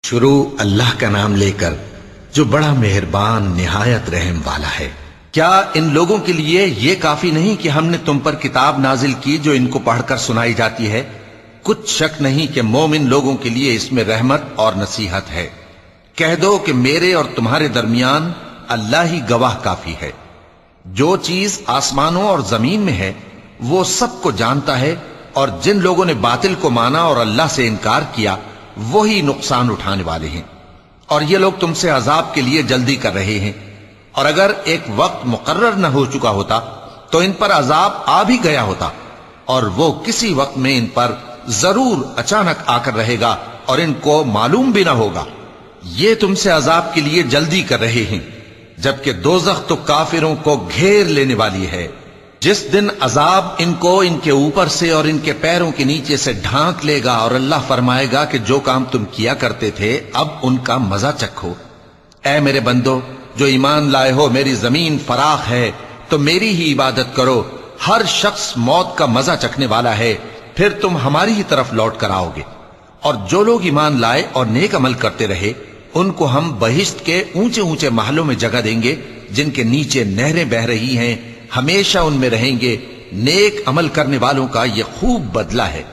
شروع اللہ کا نام لے کر جو بڑا مہربان نہایت رحم والا ہے۔ کیا ان لوگوں کے لیے یہ کافی نہیں کہ ہم نے تم پر کتاب نازل کی جو ان کو پڑھ کر سنائی جاتی ہے؟ کچھ شک نہیں کہ مومن لوگوں کے لیے اس میں رحمت اور نصیحت ہے۔ کہہ دو کہ میرے اور تمہارے درمیان اللہ ہی گواہ کافی ہے۔ جو چیز آسمانوں اور زمین میں ہے وہ سب کو جانتا ہے، اور جن لوگوں نے باطل کو مانا اور اللہ سے انکار کیا وہی نقصان اٹھانے والے ہیں۔ اور یہ لوگ تم سے عذاب کے لیے جلدی کر رہے ہیں، اور اگر ایک وقت مقرر نہ ہو چکا ہوتا تو ان پر عذاب آ بھی گیا ہوتا، اور وہ کسی وقت میں ان پر ضرور اچانک آ کر رہے گا اور ان کو معلوم بھی نہ ہوگا۔ یہ تم سے عذاب کے لیے جلدی کر رہے ہیں، جبکہ دوزخ تو کافروں کو گھیر لینے والی ہے۔ جس دن عذاب ان کو ان کے اوپر سے اور ان کے پیروں کے نیچے سے ڈھانک لے گا، اور اللہ فرمائے گا کہ جو کام تم کیا کرتے تھے اب ان کا مزہ چکھو۔ اے میرے بندو جو ایمان لائے ہو، میری زمین فراخ ہے تو میری ہی عبادت کرو۔ ہر شخص موت کا مزہ چکھنے والا ہے، پھر تم ہماری ہی طرف لوٹ کر آؤ گے۔ اور جو لوگ ایمان لائے اور نیک عمل کرتے رہے ان کو ہم بہشت کے اونچے اونچے محلوں میں جگہ دیں گے، جن کے نیچے نہریں بہ رہی ہیں، ہمیشہ ان میں رہیں گے۔ نیک عمل کرنے والوں کا یہ خوب بدلہ ہے،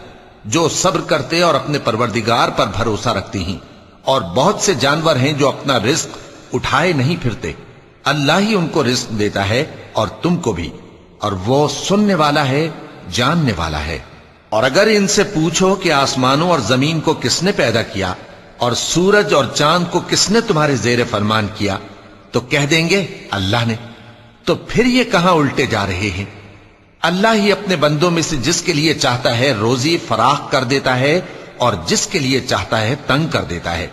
جو صبر کرتے اور اپنے پروردگار پر بھروسہ رکھتے ہیں۔ اور بہت سے جانور ہیں جو اپنا رزق اٹھائے نہیں پھرتے، اللہ ہی ان کو رزق دیتا ہے اور تم کو بھی، اور وہ سننے والا ہے، جاننے والا ہے۔ اور اگر ان سے پوچھو کہ آسمانوں اور زمین کو کس نے پیدا کیا اور سورج اور چاند کو کس نے تمہارے زیر فرمان کیا، تو کہہ دیں گے اللہ نے۔ تو پھر یہ کہاں الٹے جا رہے ہیں؟ اللہ ہی اپنے بندوں میں سے جس کے لیے چاہتا ہے روزی فراخ کر دیتا ہے، اور جس کے لیے چاہتا ہے تنگ کر دیتا ہے۔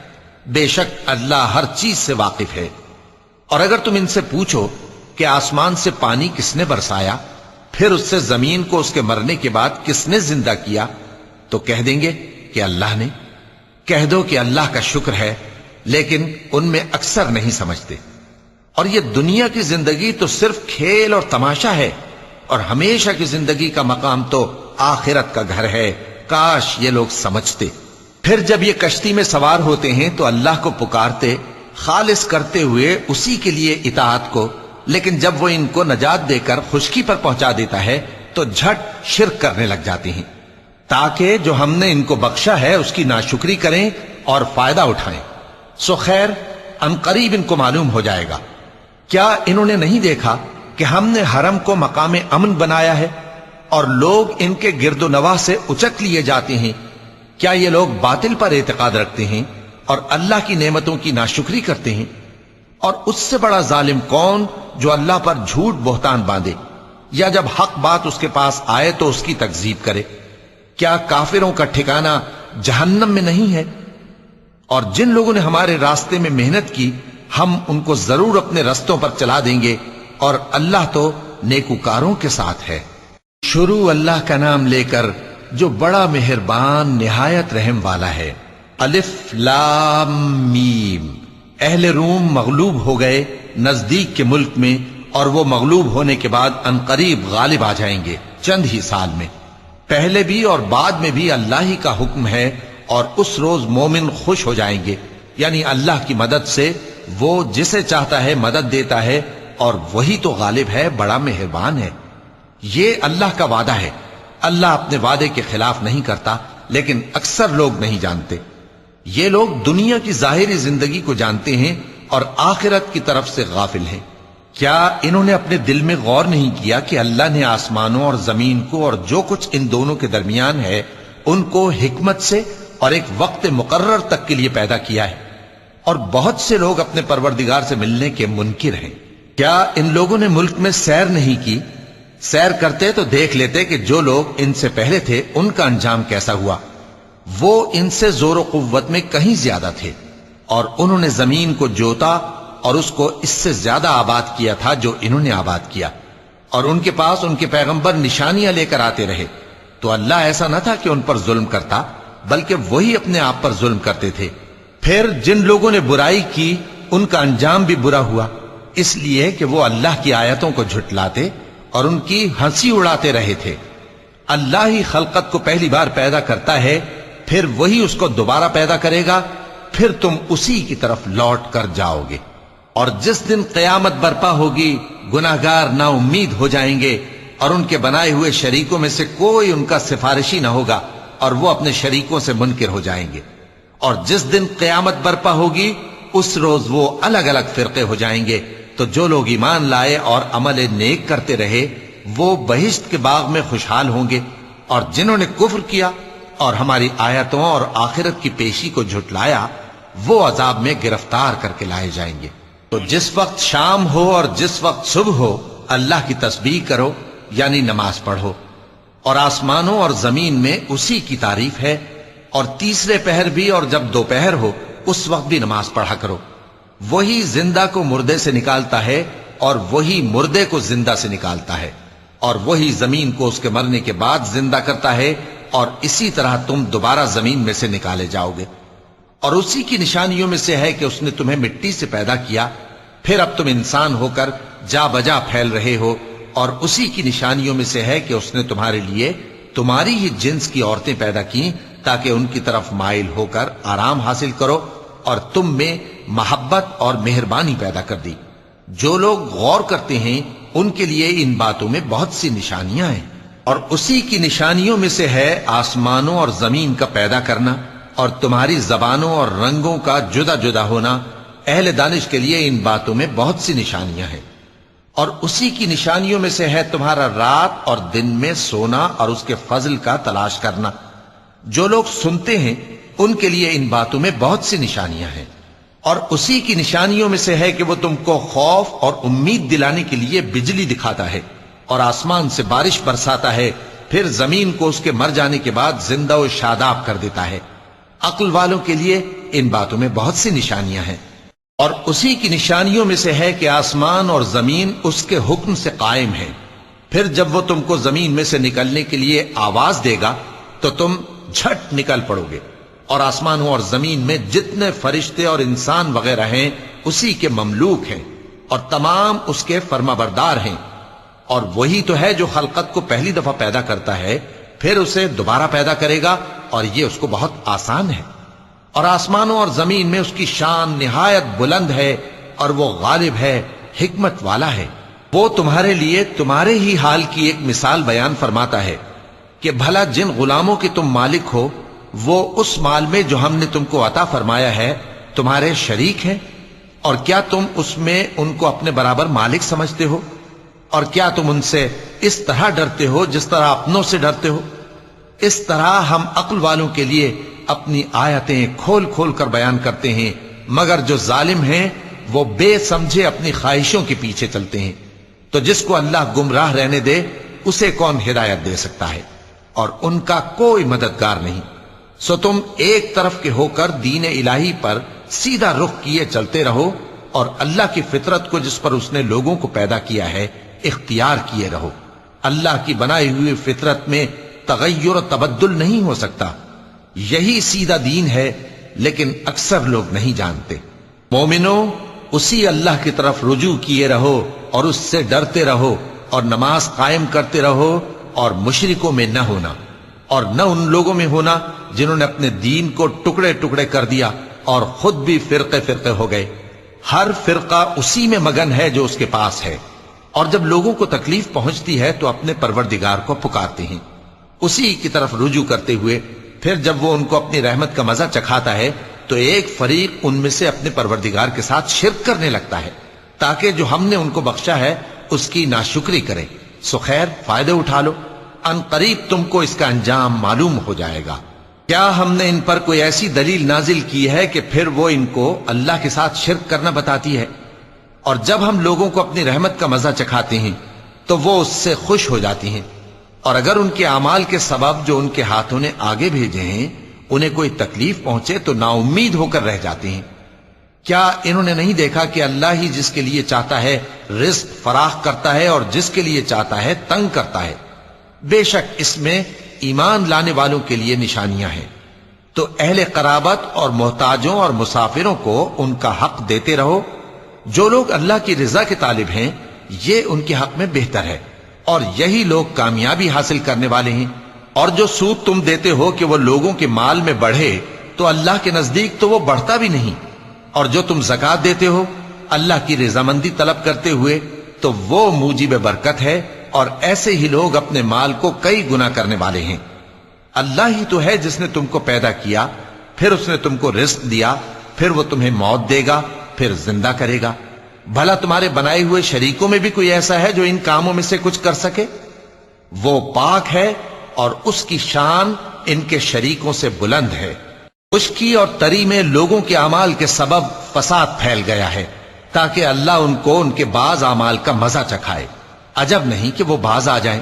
بے شک اللہ ہر چیز سے واقف ہے۔ اور اگر تم ان سے پوچھو کہ آسمان سے پانی کس نے برسایا، پھر اس سے زمین کو اس کے مرنے کے بعد کس نے زندہ کیا، تو کہہ دیں گے کہ اللہ نے۔ کہہ دو کہ اللہ کا شکر ہے، لیکن ان میں اکثر نہیں سمجھتے۔ اور یہ دنیا کی زندگی تو صرف کھیل اور تماشا ہے، اور ہمیشہ کی زندگی کا مقام تو آخرت کا گھر ہے۔ کاش یہ لوگ سمجھتے۔ پھر جب یہ کشتی میں سوار ہوتے ہیں تو اللہ کو پکارتے، خالص کرتے ہوئے اسی کے لیے اطاعت کو، لیکن جب وہ ان کو نجات دے کر خشکی پر پہنچا دیتا ہے تو جھٹ شرک کرنے لگ جاتے ہیں، تاکہ جو ہم نے ان کو بخشا ہے اس کی ناشکری کریں اور فائدہ اٹھائیں۔ سو خیر ان قریب ان کو معلوم ہو جائے گا۔ کیا انہوں نے نہیں دیکھا کہ ہم نے حرم کو مقام امن بنایا ہے، اور لوگ ان کے گرد و نواح سے اچک لیے جاتے ہیں؟ کیا یہ لوگ باطل پر اعتقاد رکھتے ہیں اور اللہ کی نعمتوں کی ناشکری کرتے ہیں؟ اور اس سے بڑا ظالم کون جو اللہ پر جھوٹ بہتان باندھے، یا جب حق بات اس کے پاس آئے تو اس کی تکذیب کرے؟ کیا کافروں کا ٹھکانہ جہنم میں نہیں ہے؟ اور جن لوگوں نے ہمارے راستے میں محنت کی ہم ان کو ضرور اپنے رستوں پر چلا دیں گے، اور اللہ تو نیکوکاروں کے ساتھ ہے۔ شروع اللہ کا نام لے کر جو بڑا مہربان نہایت رحم والا ہے۔ الف لام میم۔ اہل روم مغلوب ہو گئے نزدیک کے ملک میں، اور وہ مغلوب ہونے کے بعد انقریب غالب آ جائیں گے چند ہی سال میں۔ پہلے بھی اور بعد میں بھی اللہ ہی کا حکم ہے، اور اس روز مومن خوش ہو جائیں گے، یعنی اللہ کی مدد سے وہ جسے چاہتا ہے مدد دیتا ہے، اور وہی تو غالب ہے، بڑا مہربان ہے۔ یہ اللہ کا وعدہ ہے، اللہ اپنے وعدے کے خلاف نہیں کرتا، لیکن اکثر لوگ نہیں جانتے۔ یہ لوگ دنیا کی ظاہری زندگی کو جانتے ہیں اور آخرت کی طرف سے غافل ہیں۔ کیا انہوں نے اپنے دل میں غور نہیں کیا کہ اللہ نے آسمانوں اور زمین کو اور جو کچھ ان دونوں کے درمیان ہے ان کو حکمت سے اور ایک وقت مقرر تک کے لیے پیدا کیا ہے؟ اور بہت سے لوگ اپنے پروردگار سے ملنے کے منکر ہیں۔ کیا ان لوگوں نے ملک میں سیر نہیں کی؟ سیر کرتے تو دیکھ لیتے کہ جو لوگ ان سے پہلے تھے ان کا انجام کیسا ہوا۔ وہ ان سے زور و قوت میں کہیں زیادہ تھے، اور انہوں نے زمین کو جوتا اور اس کو اس سے زیادہ آباد کیا تھا جو انہوں نے آباد کیا، اور ان کے پاس ان کے پیغمبر نشانیاں لے کر آتے رہے۔ تو اللہ ایسا نہ تھا کہ ان پر ظلم کرتا، بلکہ وہی اپنے آپ پر ظلم کرتے تھے۔ پھر جن لوگوں نے برائی کی ان کا انجام بھی برا ہوا، اس لیے کہ وہ اللہ کی آیتوں کو جھٹلاتے اور ان کی ہنسی اڑاتے رہے تھے۔ اللہ ہی خلقت کو پہلی بار پیدا کرتا ہے، پھر وہی اس کو دوبارہ پیدا کرے گا، پھر تم اسی کی طرف لوٹ کر جاؤ گے۔ اور جس دن قیامت برپا ہوگی گناہگار نا امید ہو جائیں گے، اور ان کے بنائے ہوئے شریکوں میں سے کوئی ان کا سفارشی نہ ہوگا، اور وہ اپنے شریکوں سے منکر ہو جائیں گے۔ اور جس دن قیامت برپا ہوگی اس روز وہ الگ الگ فرقے ہو جائیں گے۔ تو جو لوگ ایمان لائے اور عمل نیک کرتے رہے وہ بہشت کے باغ میں خوشحال ہوں گے، اور جنہوں نے کفر کیا اور ہماری آیتوں اور آخرت کی پیشی کو جھٹلایا وہ عذاب میں گرفتار کر کے لائے جائیں گے۔ تو جس وقت شام ہو اور جس وقت صبح ہو اللہ کی تسبیح کرو، یعنی نماز پڑھو، اور آسمانوں اور زمین میں اسی کی تعریف ہے، اور تیسرے پہر بھی اور جب دوپہر ہو اس وقت بھی نماز پڑھا کرو۔ وہی زندہ کو مردے سے نکالتا ہے اور وہی مردے کو زندہ سے نکالتا ہے، اور وہی زمین کو اس کے مرنے کے بعد زندہ کرتا ہے، اور اسی طرح تم دوبارہ زمین میں سے نکالے جاؤ گے۔ اور اسی کی نشانیوں میں سے ہے کہ اس نے تمہیں مٹی سے پیدا کیا، پھر اب تم انسان ہو کر جا بجا پھیل رہے ہو، اور اسی کی نشانیوں میں سے ہے کہ اس نے تمہارے لیے تمہاری ہی جنس کی عورتیں پیدا کی تاکہ ان کی طرف مائل ہو کر آرام حاصل کرو، اور تم میں محبت اور مہربانی پیدا کر دی۔ جو لوگ غور کرتے ہیں ان کے لیے ان باتوں میں بہت سی نشانیاں ہیں۔ اور اسی کی نشانیوں میں سے ہے آسمانوں اور زمین کا پیدا کرنا، اور تمہاری زبانوں اور رنگوں کا جدا جدا ہونا۔ اہل دانش کے لیے ان باتوں میں بہت سی نشانیاں ہیں۔ اور اسی کی نشانیوں میں سے ہے تمہارا رات اور دن میں سونا اور اس کے فضل کا تلاش کرنا۔ جو لوگ سنتے ہیں ان کے لیے ان باتوں میں بہت سی نشانیاں ہیں۔ اور اسی کی نشانیوں میں سے ہے کہ وہ تم کو خوف اور امید دلانے کے لیے بجلی دکھاتا ہے، اور آسمان سے بارش برساتا ہے، پھر زمین کو اس کے مر جانے کے بعد زندہ و شاداب کر دیتا ہے۔ عقل والوں کے لیے ان باتوں میں بہت سی نشانیاں ہیں۔ اور اسی کی نشانیوں میں سے ہے کہ آسمان اور زمین اس کے حکم سے قائم ہیں، پھر جب وہ تم کو زمین میں سے نکلنے کے لیے آواز دے گا تو تم جھٹ نکل پڑو گے۔ اور آسمانوں اور زمین میں جتنے فرشتے اور انسان وغیرہ ہیں اسی کے مملوک ہیں، اور تمام اس کے فرما بردار ہیں۔ اور وہی تو ہے جو خلقت کو پہلی دفعہ پیدا کرتا ہے، پھر اسے دوبارہ پیدا کرے گا، اور یہ اس کو بہت آسان ہے۔ اور آسمانوں اور زمین میں اس کی شان نہایت بلند ہے، اور وہ غالب ہے، حکمت والا ہے۔ وہ تمہارے لیے تمہارے ہی حال کی ایک مثال بیان فرماتا ہے کہ بھلا جن غلاموں کے تم مالک ہو وہ اس مال میں جو ہم نے تم کو عطا فرمایا ہے تمہارے شریک ہیں، اور کیا تم اس میں ان کو اپنے برابر مالک سمجھتے ہو؟ اور کیا تم ان سے اس طرح ڈرتے ہو جس طرح اپنوں سے ڈرتے ہو؟ اس طرح ہم عقل والوں کے لیے اپنی آیتیں کھول کھول کر بیان کرتے ہیں، مگر جو ظالم ہیں وہ بے سمجھے اپنی خواہشوں کے پیچھے چلتے ہیں۔ تو جس کو اللہ گمراہ رہنے دے اسے کون ہدایت دے سکتا ہے؟ اور ان کا کوئی مددگار نہیں۔ سو تم ایک طرف کے ہو کر دین الہی پر سیدھا رخ کیے چلتے رہو، اور اللہ کی فطرت کو جس پر اس نے لوگوں کو پیدا کیا ہے اختیار کیے رہو۔ اللہ کی بنائی ہوئی فطرت میں تغیر و تبدل نہیں ہو سکتا۔ یہی سیدھا دین ہے، لیکن اکثر لوگ نہیں جانتے۔ مومنو، اسی اللہ کی طرف رجوع کیے رہو اور اس سے ڈرتے رہو، اور نماز قائم کرتے رہو، اور مشرکوں میں نہ ہونا، اور نہ ان لوگوں میں ہونا جنہوں نے اپنے دین کو ٹکڑے ٹکڑے کر دیا اور خود بھی فرقے فرقے ہو گئے۔ ہر فرقہ اسی میں مگن ہے جو اس کے پاس ہے، اور جب لوگوں کو تکلیف پہنچتی ہے تو اپنے پروردگار کو پکارتے ہیں، اسی کی طرف رجوع کرتے ہوئے۔ پھر جب وہ ان کو اپنی رحمت کا مزہ چکھاتا ہے تو ایک فریق ان میں سے اپنے پروردگار کے ساتھ شرک کرنے لگتا ہے تاکہ جو ہم نے ان کو بخشا ہے اس کی ناشکری کریں۔ سو خیر، فائدے اٹھا لو، ان قریب تم کو اس کا انجام معلوم ہو جائے گا۔ کیا ہم نے ان پر کوئی ایسی دلیل نازل کی ہے کہ پھر وہ ان کو اللہ کے ساتھ شرک کرنا بتاتی ہے؟ اور جب ہم لوگوں کو اپنی رحمت کا مزہ چکھاتے ہیں تو وہ اس سے خوش ہو جاتی ہیں، اور اگر ان کے اعمال کے سبب جو ان کے ہاتھوں نے آگے بھیجے ہیں انہیں کوئی تکلیف پہنچے تو نا امید ہو کر رہ جاتے ہیں۔ کیا انہوں نے نہیں دیکھا کہ اللہ ہی جس کے لیے چاہتا ہے رزق فراخ کرتا ہے اور جس کے لیے چاہتا ہے تنگ کرتا ہے؟ بے شک اس میں ایمان لانے والوں کے لیے نشانیاں ہیں۔ تو اہل قرابت اور محتاجوں اور مسافروں کو ان کا حق دیتے رہو۔ جو لوگ اللہ کی رضا کے طالب ہیں یہ ان کے حق میں بہتر ہے، اور یہی لوگ کامیابی حاصل کرنے والے ہیں۔ اور جو سود تم دیتے ہو کہ وہ لوگوں کے مال میں بڑھے، تو اللہ کے نزدیک تو وہ بڑھتا بھی نہیں، اور جو تم زکات دیتے ہو اللہ کی رضامندی طلب کرتے ہوئے تو وہ موجب برکت ہے، اور ایسے ہی لوگ اپنے مال کو کئی گنا کرنے والے ہیں۔ اللہ ہی تو ہے جس نے تم کو پیدا کیا، پھر اس نے تم کو رزق دیا، پھر وہ تمہیں موت دے گا، پھر زندہ کرے گا۔ بھلا تمہارے بنائے ہوئے شریکوں میں بھی کوئی ایسا ہے جو ان کاموں میں سے کچھ کر سکے؟ وہ پاک ہے اور اس کی شان ان کے شریکوں سے بلند ہے۔ خشکی اور تری میں لوگوں کے اعمال کے سبب فساد پھیل گیا ہے، تاکہ اللہ ان کو ان کے بعض اعمال کا مزہ چکھائے۔ عجب نہیں کہ وہ باز آ جائیں۔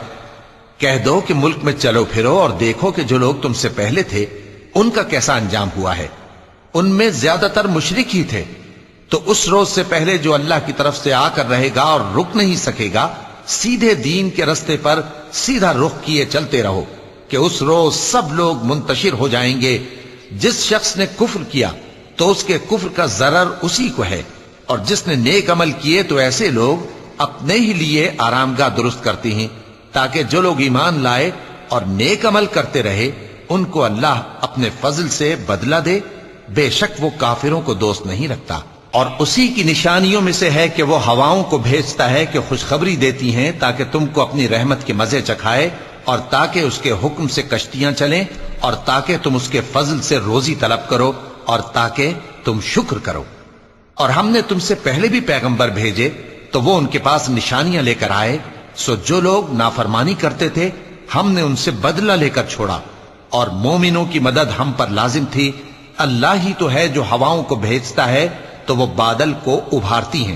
کہہ دو کہ ملک میں چلو پھرو اور دیکھو کہ جو لوگ تم سے پہلے تھے ان کا کیسا انجام ہوا ہے۔ ان میں زیادہ تر مشرک ہی تھے، تو اس روز سے پہلے جو اللہ کی طرف سے آ کر رہے گا اور رک نہیں سکے گا، سیدھے دین کے رستے پر سیدھا رخ کیے چلتے رہو، کہ اس روز سب لوگ منتشر ہو جائیں گے۔ جس شخص نے کفر کیا تو اس کے کفر کا ضرر اسی کو ہے، اور جس نے نیک عمل کیے تو ایسے لوگ اپنے ہی لیے آرامگاہ درست کرتے ہیں، تاکہ جو لوگ ایمان لائے اور نیک عمل کرتے رہے ان کو اللہ اپنے فضل سے بدلہ دے۔ بے شک وہ کافروں کو دوست نہیں رکھتا۔ اور اسی کی نشانیوں میں سے ہے کہ وہ ہواؤں کو بھیجتا ہے کہ خوشخبری دیتی ہیں، تاکہ تم کو اپنی رحمت کے مزے چکھائے، اور تاکہ اس کے حکم سے کشتیاں چلیں، اور تاکہ تم اس کے فضل سے روزی طلب کرو، اور تاکہ تم شکر کرو۔ اور ہم نے تم سے پہلے بھی پیغمبر بھیجے تو وہ ان کے پاس نشانیاں لے کر آئے، سو جو لوگ نافرمانی کرتے تھے ہم نے ان سے بدلہ لے کر چھوڑا، اور مومنوں کی مدد ہم پر لازم تھی۔ اللہ ہی تو ہے جو ہواؤں کو بھیجتا ہے تو وہ بادل کو ابھارتی ہیں،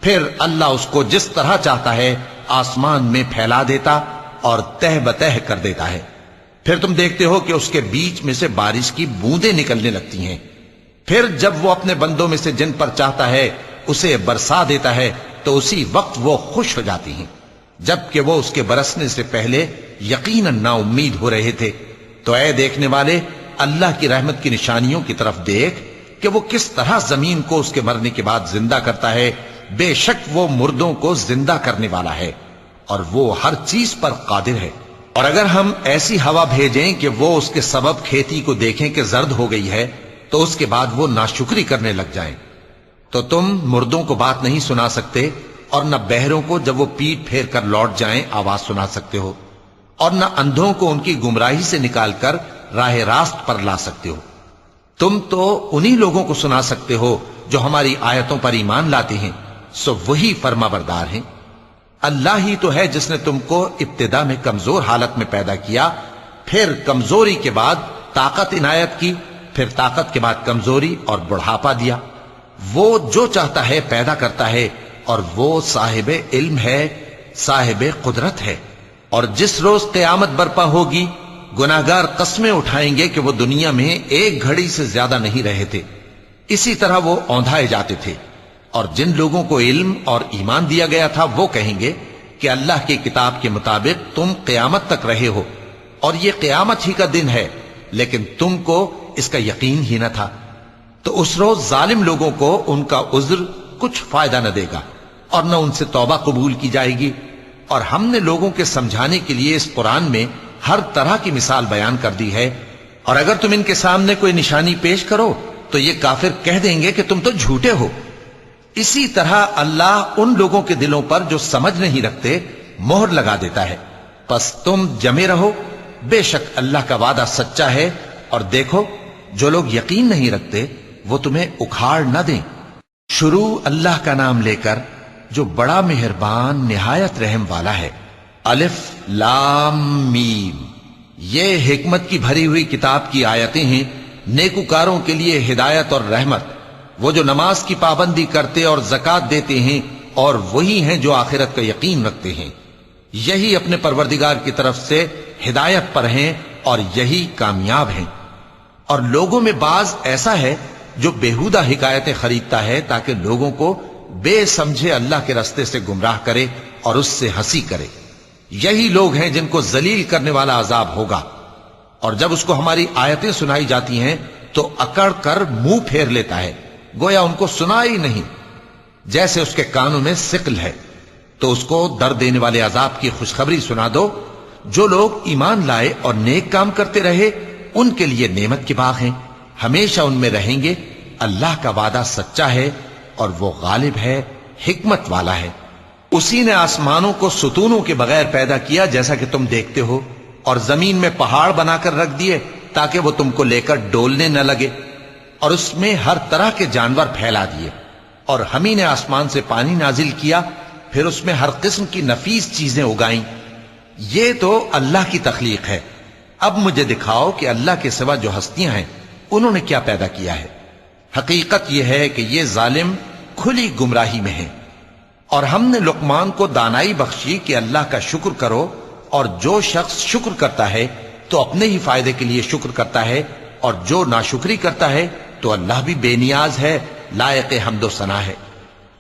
پھر اللہ اس کو جس طرح چاہتا ہے آسمان میں پھیلا دیتا اور تہ بتہ کر دیتا ہے۔ پھر تم دیکھتے ہو کہ اس کے بیچ میں سے بارش کی بوندیں نکلنے لگتی ہیں، پھر جب وہ اپنے بندوں میں سے جن پر چاہتا ہے اسے برسا دیتا ہے تو اسی وقت وہ خوش ہو جاتی ہیں، جبکہ وہ اس کے برسنے سے پہلے یقیناً نا امید ہو رہے تھے۔ تو اے دیکھنے والے، اللہ کی رحمت کی نشانیوں کی طرف دیکھ کہ وہ کس طرح زمین کو اس کے مرنے کے بعد زندہ کرتا ہے۔ بے شک وہ مردوں کو زندہ کرنے والا ہے اور وہ ہر چیز پر قادر ہے۔ اور اگر ہم ایسی ہوا بھیجیں کہ وہ اس کے سبب کھیتی کو دیکھیں کہ زرد ہو گئی ہے تو اس کے بعد وہ ناشکری کرنے لگ جائیں، تو تم مردوں کو بات نہیں سنا سکتے، اور نہ بہروں کو جب وہ پیٹ پھیر کر لوٹ جائیں آواز سنا سکتے ہو، اور نہ اندھوں کو ان کی گمراہی سے نکال کر راہ راست پر لا سکتے ہو۔ تم تو انہی لوگوں کو سنا سکتے ہو جو ہماری آیتوں پر ایمان لاتے ہیں، سو وہی فرما بردار ہیں۔ اللہ ہی تو ہے جس نے تم کو ابتدا میں کمزور حالت میں پیدا کیا، پھر کمزوری کے بعد طاقت عنایت کی، پھر طاقت کے بعد کمزوری اور بڑھاپا دیا۔ وہ جو چاہتا ہے پیدا کرتا ہے، اور وہ صاحب علم ہے، صاحب قدرت ہے۔ اور جس روز قیامت برپا ہوگی گناہگار قسمیں اٹھائیں گے کہ وہ دنیا میں ایک گھڑی سے زیادہ نہیں رہے تھے، اسی طرح وہ اوندھائے جاتے تھے۔ اور جن لوگوں کو علم اور ایمان دیا گیا تھا وہ کہیں گے کہ اللہ کی کتاب کے مطابق تم قیامت تک رہے ہو، اور یہ قیامت ہی کا دن ہے، لیکن تم کو اس کا یقین ہی نہ تھا۔ تو اس روز ظالم لوگوں کو ان کا عذر کچھ فائدہ نہ دے گا، اور نہ ان سے توبہ قبول کی جائے گی۔ اور ہم نے لوگوں کے سمجھانے کے لیے اس قرآن میں ہر طرح کی مثال بیان کر دی ہے، اور اگر تم ان کے سامنے کوئی نشانی پیش کرو تو یہ کافر کہہ دیں گے کہ تم تو جھوٹے ہو۔ اسی طرح اللہ ان لوگوں کے دلوں پر جو سمجھ نہیں رکھتے مہر لگا دیتا ہے۔ پس تم جمے رہو، بے شک اللہ کا وعدہ سچا ہے، اور دیکھو جو لوگ یقین نہیں رکھتے وہ تمہیں اکھاڑ نہ دیں۔ شروع اللہ کا نام لے کر جو بڑا مہربان نہایت رحم والا ہے۔ الف لام میم، یہ حکمت کی بھری ہوئی کتاب کی آیتیں ہیں، نیکوکاروں کے لیے ہدایت اور رحمت۔ وہ جو نماز کی پابندی کرتے اور زکات دیتے ہیں، اور وہی ہیں جو آخرت کا یقین رکھتے ہیں، یہی اپنے پروردگار کی طرف سے ہدایت پر ہیں اور یہی کامیاب ہیں۔ اور لوگوں میں بعض ایسا ہے جو بیہودہ حکایتیں خریدتا ہے تاکہ لوگوں کو بے سمجھے اللہ کے رستے سے گمراہ کرے اور اس سے ہنسی کرے۔ یہی لوگ ہیں جن کو ذلیل کرنے والا عذاب ہوگا۔ اور جب اس کو ہماری آیتیں سنائی جاتی ہیں تو اکڑ کر منہ پھیر لیتا ہے، گویا ان کو سنا ہی نہیں، جیسے اس کے کانوں میں ثقل ہے۔ تو اس کو درد دینے والے عذاب کی خوشخبری سنا دو۔ جو لوگ ایمان لائے اور نیک کام کرتے رہے ان کے لیے نعمت کے باغ ہیں، ہمیشہ ان میں رہیں گے۔ اللہ کا وعدہ سچا ہے اور وہ غالب ہے، حکمت والا ہے۔ اسی نے آسمانوں کو ستونوں کے بغیر پیدا کیا جیسا کہ تم دیکھتے ہو، اور زمین میں پہاڑ بنا کر رکھ دیے تاکہ وہ تم کو لے کر ڈولنے نہ لگے، اور اس میں ہر طرح کے جانور پھیلا دیے، اور ہم ہی نے آسمان سے پانی نازل کیا، پھر اس میں ہر قسم کی نفیس چیزیں اگائیں۔ یہ تو اللہ کی تخلیق ہے۔ اب مجھے دکھاؤ کہ اللہ کے سوا جو ہستیاں ہیں انہوں نے کیا پیدا کیا ہے۔ حقیقت یہ ہے کہ یہ ظالم کھلی گمراہی میں ہیں۔ اور ہم نے لقمان کو دانائی بخشی کہ اللہ کا شکر کرو، اور جو شخص شکر کرتا ہے تو اپنے ہی فائدے کے لیے شکر کرتا ہے، اور جو ناشکری کرتا ہے تو اللہ بھی بے نیاز ہے، لائق حمد و ثنا ہے۔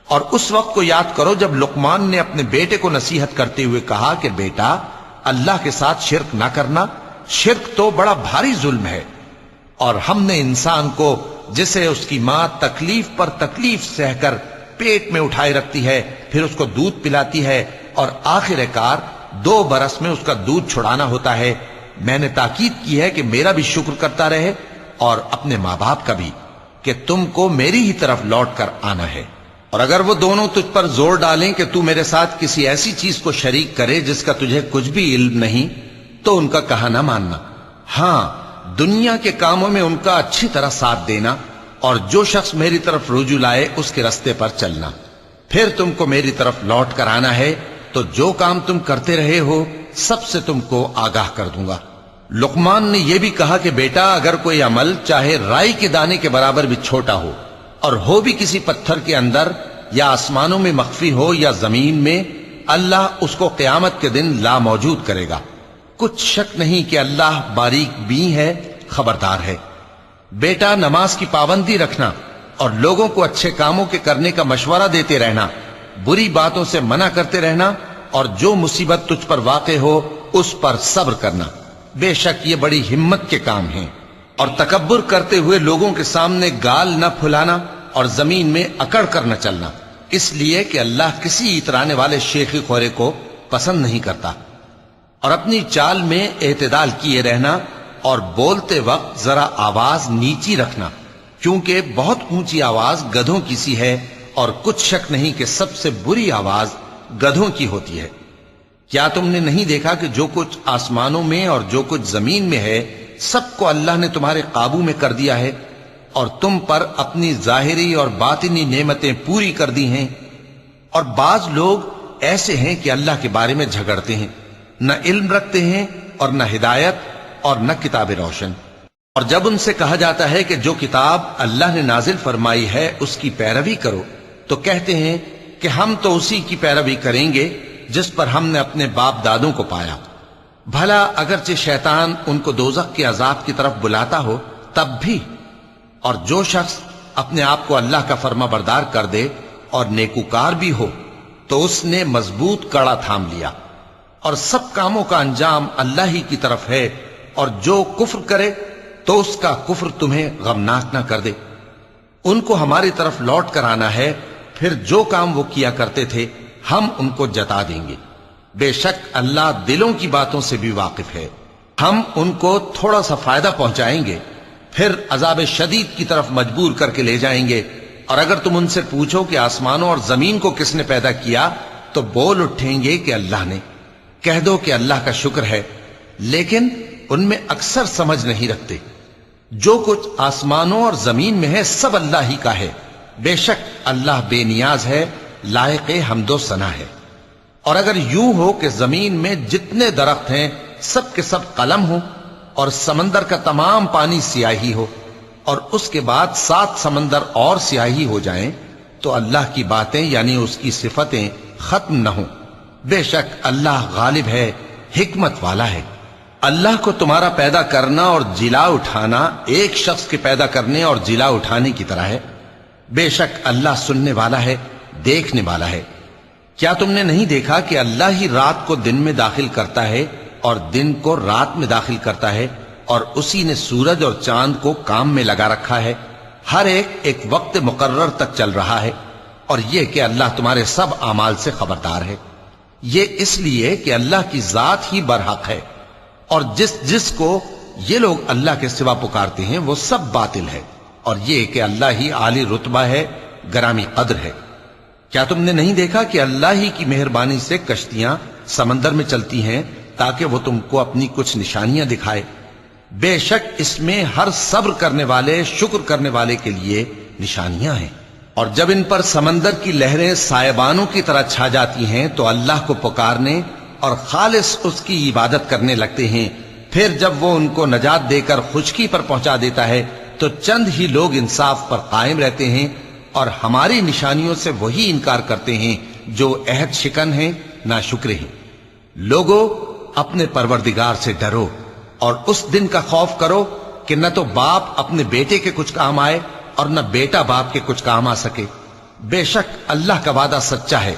اور اس وقت کو یاد کرو جب لقمان نے اپنے بیٹے کو نصیحت کرتے ہوئے کہا کہ بیٹا، اللہ کے ساتھ شرک نہ کرنا، شرک تو بڑا بھاری ظلم ہے۔ اور ہم نے انسان کو، جسے اس کی ماں تکلیف پر تکلیف سہ کر پیٹ میں اٹھائے رکھتی ہے، پھر اس کو دودھ پلاتی ہے، اور آخر کار 2 برس میں اس کا دودھ چھڑانا ہوتا ہے، میں نے تاکید کی ہے کہ میرا بھی شکر کرتا رہے اور اپنے ماں باپ کا بھی، کہ تم کو میری ہی طرف لوٹ کر آنا ہے۔ اور اگر وہ دونوں تجھ پر زور ڈالیں کہ تو میرے ساتھ کسی ایسی چیز کو شریک کرے جس کا تجھے کچھ بھی علم نہیں، تو ان کا کہا نہ ماننا۔ ہاں، دنیا کے کاموں میں ان کا اچھی طرح ساتھ دینا، اور جو شخص میری طرف رجوع لائے اس کے رستے پر چلنا۔ پھر تم کو میری طرف لوٹ کر آنا ہے، تو جو کام تم کرتے رہے ہو سب سے تم کو آگاہ کر دوں گا۔ لقمان نے یہ بھی کہا کہ بیٹا، اگر کوئی عمل چاہے رائی کے دانے کے برابر بھی چھوٹا ہو، اور ہو بھی کسی پتھر کے اندر، یا آسمانوں میں مخفی ہو یا زمین میں، اللہ اس کو قیامت کے دن لا موجود کرے گا۔ کچھ شک نہیں کہ اللہ باریک بین ہے، خبردار ہے۔ بیٹا، نماز کی پابندی رکھنا، اور لوگوں کو اچھے کاموں کے کرنے کا مشورہ دیتے رہنا، بری باتوں سے منع کرتے رہنا، اور جو مصیبت تجھ پر واقع ہو اس پر صبر کرنا۔ بے شک یہ بڑی ہمت کے کام ہیں۔ اور تکبر کرتے ہوئے لوگوں کے سامنے گال نہ پھلانا، اور زمین میں اکڑ کر نہ چلنا، اس لیے کہ اللہ کسی اترانے والے شیخی خورے کو پسند نہیں کرتا۔ اور اپنی چال میں اعتدال کیے رہنا، اور بولتے وقت ذرا آواز نیچی رکھنا، کیونکہ بہت اونچی آواز گدھوں کی سی ہے، اور کچھ شک نہیں کہ سب سے بری آواز گدھوں کی ہوتی ہے۔ کیا تم نے نہیں دیکھا کہ جو کچھ آسمانوں میں اور جو کچھ زمین میں ہے سب کو اللہ نے تمہارے قابو میں کر دیا ہے، اور تم پر اپنی ظاہری اور باطنی نعمتیں پوری کر دی ہیں۔ اور بعض لوگ ایسے ہیں کہ اللہ کے بارے میں جھگڑتے ہیں، نہ علم رکھتے ہیں اور نہ ہدایت اور نہ کتاب روشن۔ اور جب ان سے کہا جاتا ہے کہ جو کتاب اللہ نے نازل فرمائی ہے اس کی پیروی کرو، تو کہتے ہیں کہ ہم تو اسی کی پیروی کریں گے جس پر ہم نے اپنے باپ دادوں کو پایا۔ بھلا اگرچہ شیطان ان کو دوزخ کے عذاب کی طرف بلاتا ہو تب بھی۔ اور جو شخص اپنے آپ کو اللہ کا فرما بردار کر دے اور نیکوکار بھی ہو تو اس نے مضبوط کڑا تھام لیا، اور سب کاموں کا انجام اللہ ہی کی طرف ہے۔ اور جو کفر کرے تو اس کا کفر تمہیں غمناک نہ کر دے۔ ان کو ہماری طرف لوٹ کر آنا ہے، پھر جو کام وہ کیا کرتے تھے ہم ان کو جتا دیں گے۔ بے شک اللہ دلوں کی باتوں سے بھی واقف ہے۔ ہم ان کو تھوڑا سا فائدہ پہنچائیں گے، پھر عذاب شدید کی طرف مجبور کر کے لے جائیں گے۔ اور اگر تم ان سے پوچھو کہ آسمانوں اور زمین کو کس نے پیدا کیا، تو بول اٹھیں گے کہ اللہ نے۔ کہہ دو کہ اللہ کا شکر ہے، لیکن ان میں اکثر سمجھ نہیں رکھتے۔ جو کچھ آسمانوں اور زمین میں ہے سب اللہ ہی کا ہے۔ بے شک اللہ بے نیاز ہے، لائق حمد و ثنا ہے۔ اور اگر یوں ہو کہ زمین میں جتنے درخت ہیں سب کے سب قلم ہو، اور سمندر کا تمام پانی سیاہی ہو، اور اس کے بعد 7 سمندر اور سیاہی ہو جائیں، تو اللہ کی باتیں یعنی اس کی صفتیں ختم نہ ہوں۔ بے شک اللہ غالب ہے، حکمت والا ہے۔ اللہ کو تمہارا پیدا کرنا اور جلا اٹھانا ایک شخص کے پیدا کرنے اور جلا اٹھانے کی طرح ہے۔ بے شک اللہ سننے والا ہے، دیکھنے والا ہے۔ کیا تم نے نہیں دیکھا کہ اللہ ہی رات کو دن میں داخل کرتا ہے اور دن کو رات میں داخل کرتا ہے، اور اسی نے سورج اور چاند کو کام میں لگا رکھا ہے، ہر ایک وقت مقرر تک چل رہا ہے۔ اور یہ کہ اللہ تمہارے سب اعمال سے خبردار ہے۔ یہ اس لیے کہ اللہ کی ذات ہی برحق ہے، اور جس جس کو یہ لوگ اللہ کے سوا پکارتے ہیں وہ سب باطل ہے، اور یہ کہ اللہ ہی عالی رتبہ ہے، گرامی قدر ہے۔ کیا تم نے نہیں دیکھا کہ اللہ ہی کی مہربانی سے کشتیاں سمندر میں چلتی ہیں تاکہ وہ تم کو اپنی کچھ نشانیاں دکھائے؟ بے شک اس میں ہر صبر کرنے والے، شکر کرنے والے کے لیے نشانیاں ہیں۔ اور جب ان پر سمندر کی لہریں سائبانوں کی طرح چھا جاتی ہیں تو اللہ کو پکارنے اور خالص اس کی عبادت کرنے لگتے ہیں، پھر جب وہ ان کو نجات دے کر خشکی پر پہنچا دیتا ہے تو چند ہی لوگ انصاف پر قائم رہتے ہیں، اور ہماری نشانیوں سے وہی انکار کرتے ہیں جو عہد شکن ہیں، ناشکرے ہیں۔ لوگو اپنے پروردگار سے ڈرو اور اس دن کا خوف کرو کہ نہ تو باپ اپنے بیٹے کے کچھ کام آئے اور نہ بیٹا باپ کے کچھ کام آ سکے۔ بے شک اللہ کا وعدہ سچا ہے،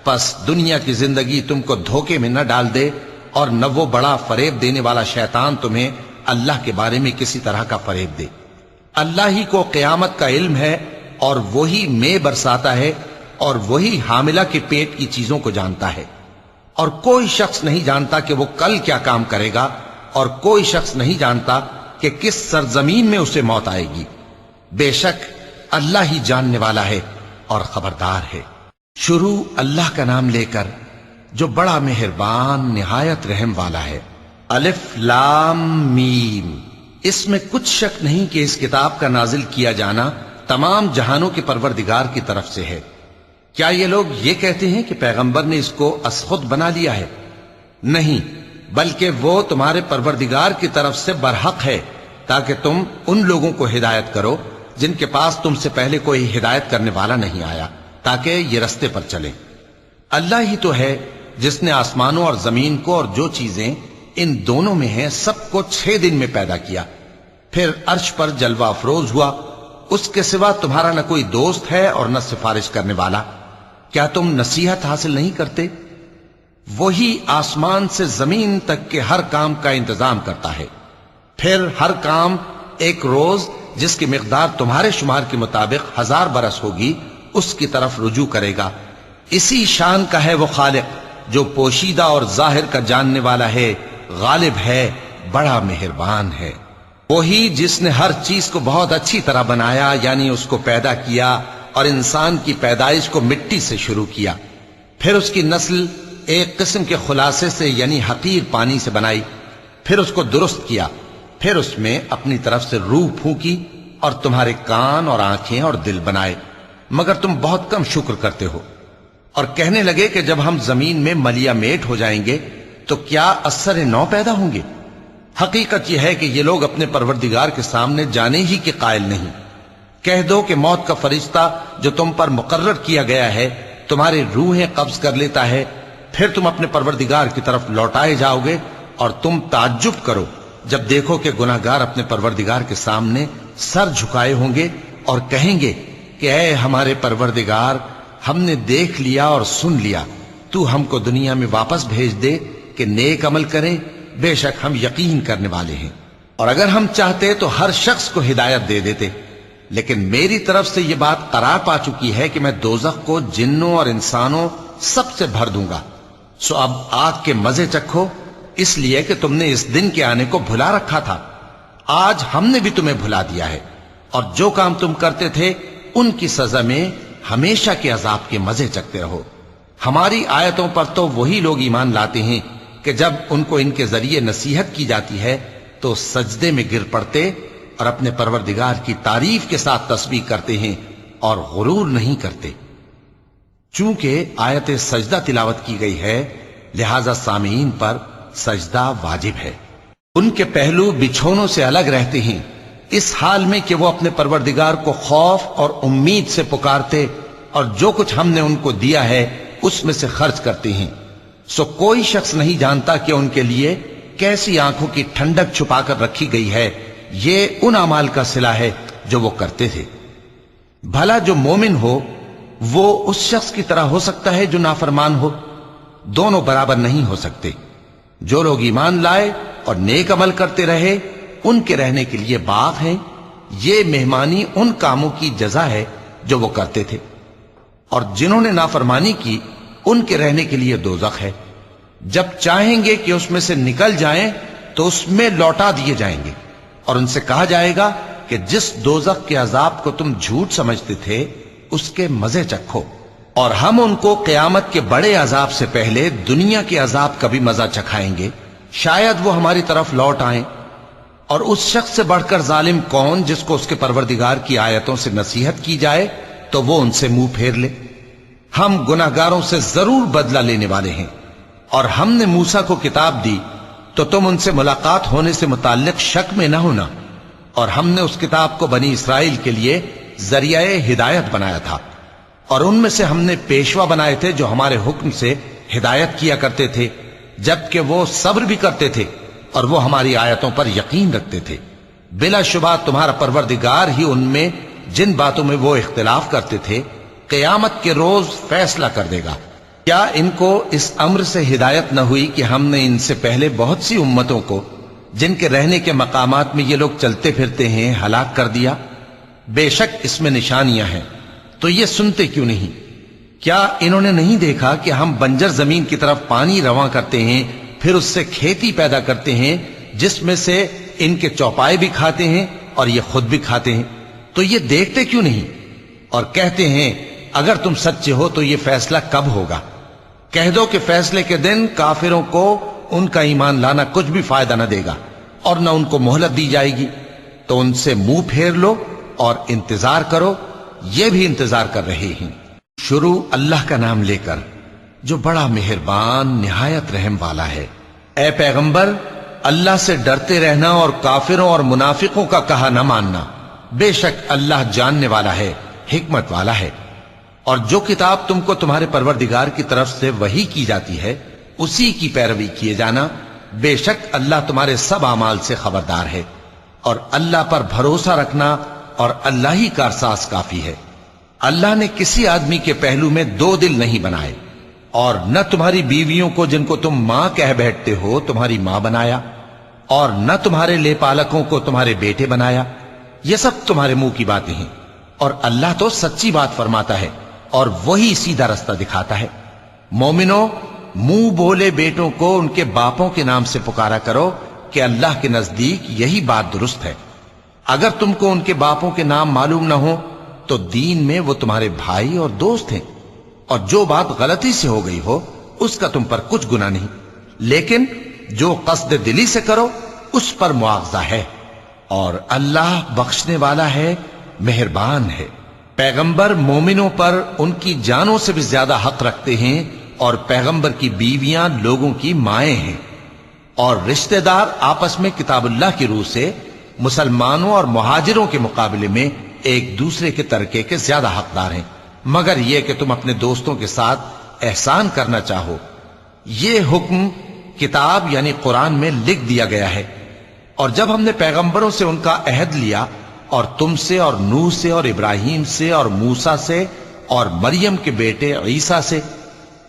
پس دنیا کی زندگی تم کو دھوکے میں نہ ڈال دے، اور نہ وہ بڑا فریب دینے والا شیطان تمہیں اللہ کے بارے میں کسی طرح کا فریب دے۔ اللہ ہی کو قیامت کا علم ہے، اور وہی میں برساتا ہے، اور وہی حاملہ کے پیٹ کی چیزوں کو جانتا ہے، اور کوئی شخص نہیں جانتا کہ وہ کل کیا کام کرے گا، اور کوئی شخص نہیں جانتا کہ کس سرزمین میں اسے موت آئے گی۔ بے شک اللہ ہی جاننے والا ہے اور خبردار ہے۔ شروع اللہ کا نام لے کر جو بڑا مہربان نہایت رحم والا ہے۔ الف لام میم۔ اس میں کچھ شک نہیں کہ اس کتاب کا نازل کیا جانا تمام جہانوں کے پروردگار کی طرف سے ہے۔ کیا یہ لوگ یہ کہتے ہیں کہ پیغمبر نے اس کو از خود بنا لیا ہے؟ نہیں، بلکہ وہ تمہارے پروردگار کی طرف سے برحق ہے، تاکہ تم ان لوگوں کو ہدایت کرو جن کے پاس تم سے پہلے کوئی ہدایت کرنے والا نہیں آیا، تاکہ یہ رستے پر چلیں۔ اللہ ہی تو ہے جس نے آسمانوں اور زمین کو اور جو چیزیں ان دونوں میں ہیں سب کو 6 دن میں پیدا کیا، پھر عرش پر جلوہ افروز ہوا۔ اس کے سوا تمہارا نہ کوئی دوست ہے اور نہ سفارش کرنے والا۔ کیا تم نصیحت حاصل نہیں کرتے؟ وہی آسمان سے زمین تک کے ہر کام کا انتظام کرتا ہے، پھر ہر کام ایک روز جس کی مقدار تمہارے شمار کے مطابق 1000 برس ہوگی اس کی طرف رجوع کرے گا۔ اسی شان کا ہے وہ خالق جو پوشیدہ اور ظاہر کا جاننے والا ہے، غالب ہے، بڑا مہربان ہے۔ وہی جس نے ہر چیز کو بہت اچھی طرح بنایا، یعنی اس کو پیدا کیا اور انسان کی پیدائش کو مٹی سے شروع کیا، پھر اس کی نسل ایک قسم کے خلاصے سے یعنی حقیر پانی سے بنائی، پھر اس کو درست کیا، پھر اس میں اپنی طرف سے روح پھونکی اور تمہارے کان اور آنکھیں اور دل بنائے، مگر تم بہت کم شکر کرتے ہو۔ اور کہنے لگے کہ جب ہم زمین میں ملیا میٹ ہو جائیں گے تو کیا اثر نو پیدا ہوں گے؟ حقیقت یہ ہے کہ یہ لوگ اپنے پروردگار کے سامنے جانے ہی کے قائل نہیں۔ کہہ دو کہ موت کا فرشتہ جو تم پر مقرر کیا گیا ہے تمہاری روحیں قبض کر لیتا ہے، پھر تم اپنے پروردگار کی طرف لوٹائے جاؤ گے، اور تم تعجب کرو جب دیکھو کہ گناہگار اپنے پروردگار کے سامنے سر جھکائے ہوں گے اور کہیں گے کہ اے ہمارے پروردگار، ہم نے دیکھ لیا اور سن لیا، تو ہم کو دنیا میں واپس بھیج دے کہ نیک عمل کریں، بے شک ہم یقین کرنے والے ہیں۔ اور اگر ہم چاہتے تو ہر شخص کو ہدایت دے دیتے، لیکن میری طرف سے یہ بات قرار پا چکی ہے کہ میں دوزخ کو جنوں اور انسانوں سب سے بھر دوں گا، سو اب آگ کے مزے چکھو، اس لیے کہ تم نے اس دن کے آنے کو بھلا رکھا تھا۔ آج ہم نے بھی تمہیں بھلا دیا ہے، اور جو کام تم کرتے تھے ان کی سزا میں ہمیشہ کے عذاب کے مزے چکتے رہو۔ ہماری آیتوں پر تو وہی لوگ ایمان لاتے ہیں کہ جب ان کو ان کے ذریعے نصیحت کی جاتی ہے تو سجدے میں گر پڑتے اور اپنے پروردگار کی تعریف کے ساتھ تسبیح کرتے ہیں اور غرور نہیں کرتے۔ چونکہ آیت سجدہ تلاوت کی گئی ہے لہذا سامعین پر سجدہ واجب ہے۔ ان کے پہلو بچھونوں سے الگ رہتے ہیں، اس حال میں کہ وہ اپنے پروردگار کو خوف اور امید سے پکارتے اور جو کچھ ہم نے ان کو دیا ہے اس میں سے خرچ کرتے ہیں۔ سو کوئی شخص نہیں جانتا کہ ان کے لیے کیسی آنکھوں کی ٹھنڈک چھپا کر رکھی گئی ہے، یہ ان اعمال کا صلہ ہے جو وہ کرتے تھے۔ بھلا جو مومن ہو وہ اس شخص کی طرح ہو سکتا ہے جو نافرمان ہو؟ دونوں برابر نہیں ہو سکتے۔ جو لوگ ایمان لائے اور نیک عمل کرتے رہے ان کے رہنے کے لیے باغ ہیں، یہ مہمانی ان کاموں کی جزا ہے جو وہ کرتے تھے، اور جنہوں نے نافرمانی کی ان کے رہنے کے لیے دوزخ ہے۔ جب چاہیں گے کہ اس میں سے نکل جائیں تو اس میں لوٹا دیے جائیں گے، اور ان سے کہا جائے گا کہ جس دوزخ کے عذاب کو تم جھوٹ سمجھتے تھے اس کے مزے چکھو، اور ہم ان کو قیامت کے بڑے عذاب سے پہلے دنیا کے عذاب کا بھی مزہ چکھائیں گے، شاید وہ ہماری طرف لوٹ آئیں۔ اور اس شخص سے بڑھ کر ظالم کون جس کو اس کے پروردگار کی آیتوں سے نصیحت کی جائے تو وہ ان سے منہ پھیر لے۔ ہم گناہگاروں سے ضرور بدلہ لینے والے ہیں، اور ہم نے موسیٰ کو کتاب دی تو تم ان سے ملاقات ہونے سے متعلق شک میں نہ ہونا، اور ہم نے اس کتاب کو بنی اسرائیل کے لیے ذریعہ ہدایت بنایا تھا، اور ان میں سے ہم نے پیشوا بنائے تھے جو ہمارے حکم سے ہدایت کیا کرتے تھے، جبکہ وہ صبر بھی کرتے تھے اور وہ ہماری آیتوں پر یقین رکھتے تھے۔ بلا شبہ تمہارا پروردگار ہی ان میں جن باتوں میں وہ اختلاف کرتے تھے قیامت کے روز فیصلہ کر دے گا۔ کیا ان کو اس امر سے ہدایت نہ ہوئی کہ ہم نے ان سے پہلے بہت سی امتوں کو جن کے رہنے کے مقامات میں یہ لوگ چلتے پھرتے ہیں ہلاک کر دیا؟ بے شک اس میں نشانیاں ہیں، تو یہ سنتے کیوں نہیں؟ کیا انہوں نے نہیں دیکھا کہ ہم بنجر زمین کی طرف پانی رواں کرتے ہیں، پھر اس سے کھیتی پیدا کرتے ہیں جس میں سے ان کے چوپائے بھی کھاتے ہیں اور یہ خود بھی کھاتے ہیں؟ تو یہ دیکھتے کیوں نہیں اور کہتے ہیں اگر تم سچے ہو تو یہ فیصلہ کب ہوگا؟ کہہ دو کہ فیصلے کے دن کافروں کو ان کا ایمان لانا کچھ بھی فائدہ نہ دے گا اور نہ ان کو مہلت دی جائے گی، تو ان سے منہ پھیر لو اور انتظار کرو، یہ بھی انتظار کر رہے ہیں۔ شروع اللہ کا نام لے کر جو بڑا مہربان نہایت رحم والا ہے۔ اے پیغمبر، اللہ سے ڈرتے رہنا اور کافروں اور منافقوں کا کہا نہ ماننا، بے شک اللہ جاننے والا ہے، حکمت والا ہے۔ اور جو کتاب تم کو تمہارے پروردگار کی طرف سے وحی کی جاتی ہے اسی کی پیروی کیے جانا، بے شک اللہ تمہارے سب اعمال سے خبردار ہے۔ اور اللہ پر بھروسہ رکھنا اور اللہ ہی کارساز کافی ہے۔ اللہ نے کسی آدمی کے پہلو میں دو دل نہیں بنائے، اور نہ تمہاری بیویوں کو جن کو تم ماں کہہ بیٹھتے ہو تمہاری ماں بنایا، اور نہ تمہارے لے پالکوں کو تمہارے بیٹے بنایا۔ یہ سب تمہارے منہ کی باتیں ہیں، اور اللہ تو سچی بات فرماتا ہے اور وہی سیدھا رستہ دکھاتا ہے۔ مومنو، منہ بولے بیٹوں کو ان کے باپوں کے نام سے پکارا کرو کہ اللہ کے نزدیک یہی بات درست ہے۔ اگر تم کو ان کے باپوں کے نام معلوم نہ ہو تو دین میں وہ تمہارے بھائی اور دوست ہیں، اور جو بات غلطی سے ہو گئی ہو اس کا تم پر کچھ گناہ نہیں، لیکن جو قصد دلی سے کرو اس پر مواخذہ ہے، اور اللہ بخشنے والا ہے، مہربان ہے۔ پیغمبر مومنوں پر ان کی جانوں سے بھی زیادہ حق رکھتے ہیں، اور پیغمبر کی بیویاں لوگوں کی مائیں ہیں، اور رشتہ دار آپس میں کتاب اللہ کی روح سے مسلمانوں اور مہاجروں کے مقابلے میں ایک دوسرے کے ترکے کے زیادہ حقدار ہیں، مگر یہ کہ تم اپنے دوستوں کے ساتھ احسان کرنا چاہو۔ یہ حکم کتاب یعنی قرآن میں لکھ دیا گیا ہے۔ اور جب ہم نے پیغمبروں سے ان کا عہد لیا، اور تم سے اور نوح سے اور ابراہیم سے اور موسیٰ سے اور مریم کے بیٹے عیسیٰ سے،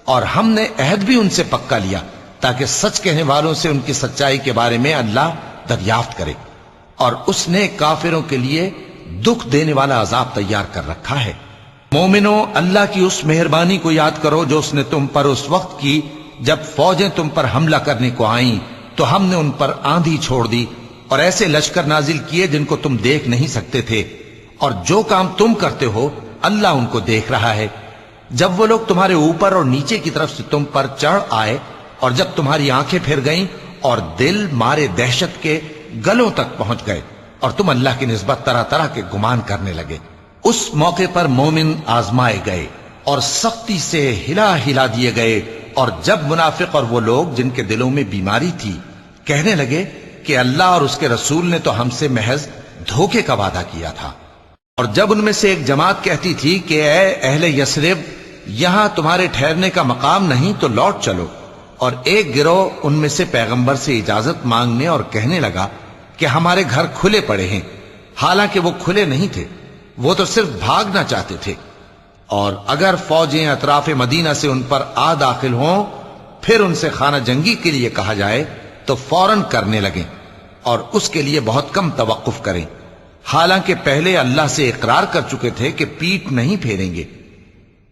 اور ہم نے عہد بھی ان سے پکا لیا تاکہ سچ کہنے والوں سے ان کی سچائی کے بارے میں اللہ دریافت کرے، اور اس نے کافروں کے لیے دکھ دینے والا عذاب تیار کر رکھا ہے۔ مومنو، اللہ کی اس مہربانی کو یاد کرو جو اس نے تم پر اس وقت کی جب فوجیں تم پر حملہ کرنے کو آئیں تو ہم نے ان پر آندھی چھوڑ دی اور ایسے لشکر نازل کیے جن کو تم دیکھ نہیں سکتے تھے، اور جو کام تم کرتے ہو اللہ ان کو دیکھ رہا ہے۔ جب وہ لوگ تمہارے اوپر اور نیچے کی طرف سے تم پر چڑھ آئے، اور جب تمہاری آنکھیں پھر گئیں اور دل مارے دہشت کے گلوں تک پہنچ گئے، اور تم اللہ کی نسبت طرح طرح کے گمان کرنے لگے، اس موقع پر مومن آزمائے گئے اور سختی سے ہلا ہلا دیے گئے۔ اور جب منافق اور وہ لوگ جن کے دلوں میں بیماری تھی کہنے لگے کہ اللہ اور اس کے رسول نے تو ہم سے محض دھوکے کا وعدہ کیا تھا، اور جب ان میں سے ایک جماعت کہتی تھی کہ اے اہل یثرب، یہاں تمہارے ٹھہرنے کا مقام نہیں تو لوٹ چلو، اور ایک گروہ ان میں سے پیغمبر سے اجازت مانگنے اور کہنے لگا کہ ہمارے گھر کھلے پڑے ہیں، حالانکہ وہ کھلے نہیں تھے، وہ تو صرف بھاگنا چاہتے تھے۔ اور اگر فوجیں اطراف مدینہ سے ان پر آ داخل ہوں پھر ان سے خانہ جنگی کے لیے کہا جائے تو فوراً کرنے لگیں، اور اس کے لیے بہت کم توقف کریں، حالانکہ پہلے اللہ سے اقرار کر چکے تھے کہ پیٹ نہیں پھیریں گے،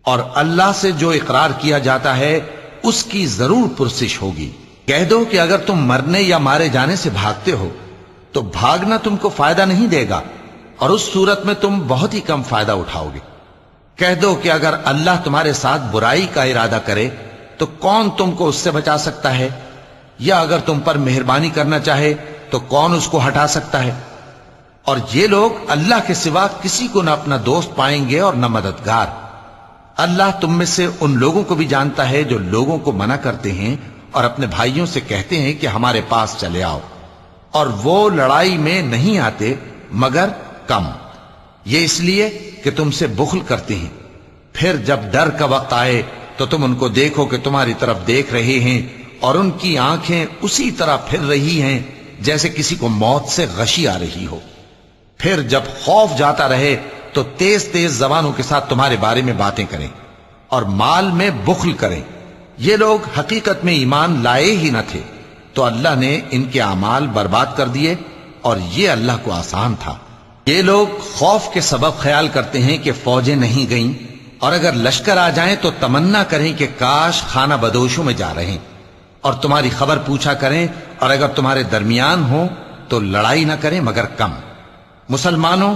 اور اللہ سے جو اقرار کیا جاتا ہے اس کی ضرور پرسش ہوگی۔ کہہ دو کہ اگر تم مرنے یا مارے جانے سے بھاگتے ہو تو بھاگنا تم کو فائدہ نہیں دے گا، اور اس صورت میں تم بہت ہی کم فائدہ اٹھاؤ گے۔ کہہ دو کہ اگر اللہ تمہارے ساتھ برائی کا ارادہ کرے تو کون تم کو اس سے بچا سکتا ہے، یا اگر تم پر مہربانی کرنا چاہے تو کون اس کو ہٹا سکتا ہے؟ اور یہ لوگ اللہ کے سوا کسی کو نہ اپنا دوست پائیں گے اور نہ مددگار۔ اللہ تم میں سے ان لوگوں کو بھی جانتا ہے جو لوگوں کو منع کرتے ہیں اور اپنے بھائیوں سے کہتے ہیں کہ ہمارے پاس چلے آؤ، اور وہ لڑائی میں نہیں آتے مگر کم، یہ اس لیے کہ تم سے بخل کرتے ہیں۔ پھر جب ڈر کا وقت آئے تو تم ان کو دیکھو کہ تمہاری طرف دیکھ رہے ہیں، اور ان کی آنکھیں اسی طرح پھر رہی ہیں جیسے کسی کو موت سے غشی آ رہی ہو۔ پھر جب خوف جاتا رہے تو تیز تیز زبانوں کے ساتھ تمہارے بارے میں باتیں کریں اور مال میں بخل کریں۔ یہ لوگ حقیقت میں ایمان لائے ہی نہ تھے، تو اللہ نے ان کے اعمال برباد کر دیے، اور یہ اللہ کو آسان تھا۔ یہ لوگ خوف کے سبب خیال کرتے ہیں کہ فوجیں نہیں گئیں، اور اگر لشکر آ جائیں تو تمنا کریں کہ کاش خانہ بدوشوں میں جا رہے ہیں، اور تمہاری خبر پوچھا کریں، اور اگر تمہارے درمیان ہو تو لڑائی نہ کریں مگر کم۔ مسلمانوں،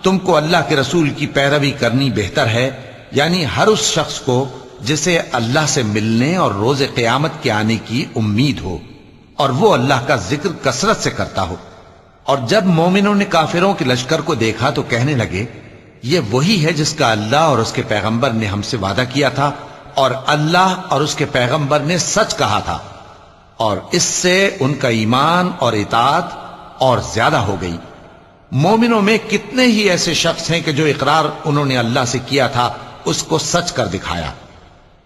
تم کو اللہ کے رسول کی پیروی کرنی بہتر ہے، یعنی ہر اس شخص کو جسے اللہ سے ملنے اور روز قیامت کے آنے کی امید ہو، اور وہ اللہ کا ذکر کثرت سے کرتا ہو۔ اور جب مومنوں نے کافروں کے لشکر کو دیکھا تو کہنے لگے، یہ وہی ہے جس کا اللہ اور اس کے پیغمبر نے ہم سے وعدہ کیا تھا، اور اللہ اور اس کے پیغمبر نے سچ کہا تھا، اور اس سے ان کا ایمان اور اطاعت اور زیادہ ہو گئی۔ مومنوں میں کتنے ہی ایسے شخص ہیں کہ جو اقرار انہوں نے اللہ سے کیا تھا اس کو سچ کر دکھایا۔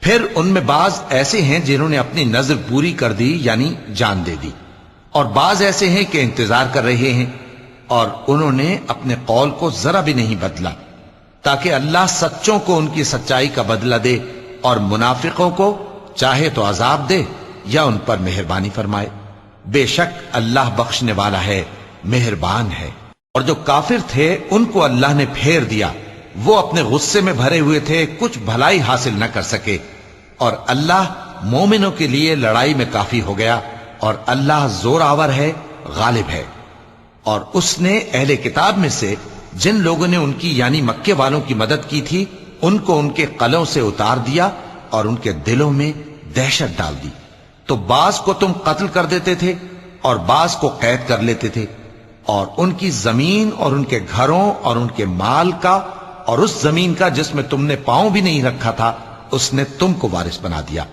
پھر ان میں بعض ایسے ہیں جنہوں نے اپنی نظر پوری کر دی، یعنی جان دے دی، اور بعض ایسے ہیں کہ انتظار کر رہے ہیں، اور انہوں نے اپنے قول کو ذرا بھی نہیں بدلا، تاکہ اللہ سچوں کو ان کی سچائی کا بدلہ دے، اور منافقوں کو چاہے تو عذاب دے یا ان پر مہربانی فرمائے۔ بے شک اللہ بخشنے والا ہے، مہربان ہے۔ اور جو کافر تھے ان کو اللہ نے پھیر دیا، وہ اپنے غصے میں بھرے ہوئے تھے، کچھ بھلائی حاصل نہ کر سکے، اور اللہ مومنوں کے لیے لڑائی میں کافی ہو گیا، اور اللہ زور آور ہے، غالب ہے۔ اور اس نے اہل کتاب میں سے جن لوگوں نے ان کی یعنی مکے والوں کی مدد کی تھی ان کو ان کے قلعوں سے اتار دیا اور ان کے دلوں میں دہشت ڈال دی، تو بعض کو تم قتل کر دیتے تھے اور بعض کو قید کر لیتے تھے، اور ان کی زمین اور ان کے گھروں اور ان کے مال کا اور اس زمین کا جس میں تم نے پاؤں بھی نہیں رکھا تھا اس نے تم کو وارث بنا دیا،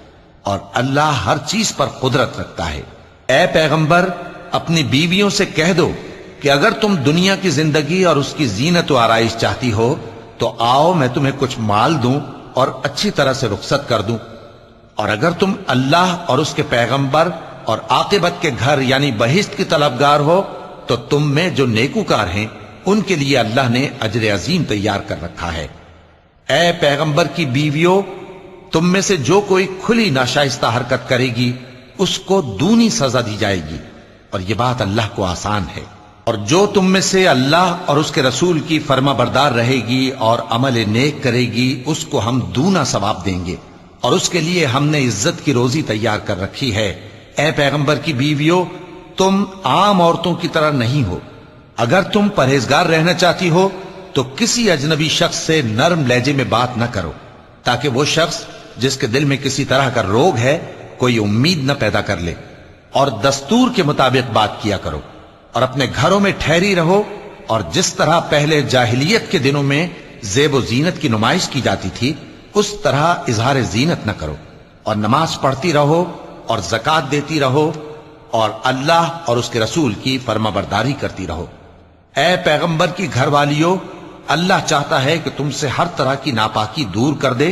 اور اللہ ہر چیز پر قدرت رکھتا ہے۔ اے پیغمبر، اپنی بیویوں سے کہہ دو کہ اگر تم دنیا کی زندگی اور اس کی زینت و آرائش چاہتی ہو تو آؤ میں تمہیں کچھ مال دوں اور اچھی طرح سے رخصت کر دوں، اور اگر تم اللہ اور اس کے پیغمبر اور عاقبت کے گھر یعنی بہشت کی طلبگار ہو تو تم میں جو نیکوکار ہیں ان کے لیے اللہ نے اجر عظیم تیار کر رکھا ہے۔ اے پیغمبر کی بیویوں، تم میں سے جو کوئی کھلی ناشائستہ حرکت کرے گی اس کو دونی سزا دی جائے گی، اور یہ بات اللہ کو آسان ہے۔ اور جو تم میں سے اللہ اور اس کے رسول کی فرما بردار رہے گی اور عمل نیک کرے گی اس کو ہم دونا ثواب دیں گے، اور اس کے لیے ہم نے عزت کی روزی تیار کر رکھی ہے۔ اے پیغمبر کی بیویوں، تم عام عورتوں کی طرح نہیں ہو، اگر تم پرہیزگار رہنا چاہتی ہو تو کسی اجنبی شخص سے نرم لہجے میں بات نہ کرو، تاکہ وہ شخص جس کے دل میں کسی طرح کا روگ ہے کوئی امید نہ پیدا کر لے، اور دستور کے مطابق بات کیا کرو، اور اپنے گھروں میں ٹھہری رہو، اور جس طرح پہلے جاہلیت کے دنوں میں زیب و زینت کی نمائش کی جاتی تھی اس طرح اظہار زینت نہ کرو، اور نماز پڑھتی رہو اور زکوٰۃ دیتی رہو، اور اللہ اور اس کے رسول کی فرما برداری کرتی رہو۔ اے پیغمبر کی گھر والیوں، اللہ چاہتا ہے کہ تم سے ہر طرح کی ناپاکی دور کر دے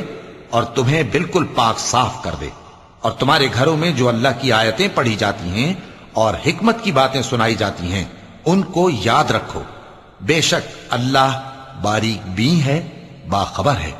اور تمہیں بالکل پاک صاف کر دے، اور تمہارے گھروں میں جو اللہ کی آیتیں پڑھی جاتی ہیں اور حکمت کی باتیں سنائی جاتی ہیں ان کو یاد رکھو، بے شک اللہ باریک بین ہے، باخبر ہے۔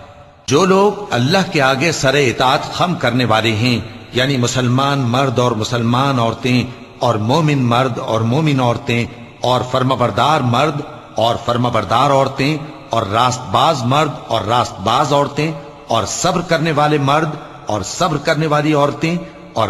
جو لوگ اللہ کے آگے سر اطاعت خم کرنے والے ہیں، یعنی مسلمان مرد اور مسلمان عورتیں اور مومن مرد اور مومن عورتیں اور فرمانبردار مرد اور فرمانبردار عورتیں اور راست باز مرد اور راست باز عورتیں اور صبر کرنے والے مرد اور صبر کرنے والی عورتیں اور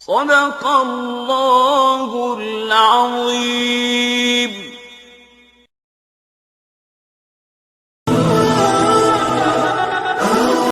صدق اللہ العظیم۔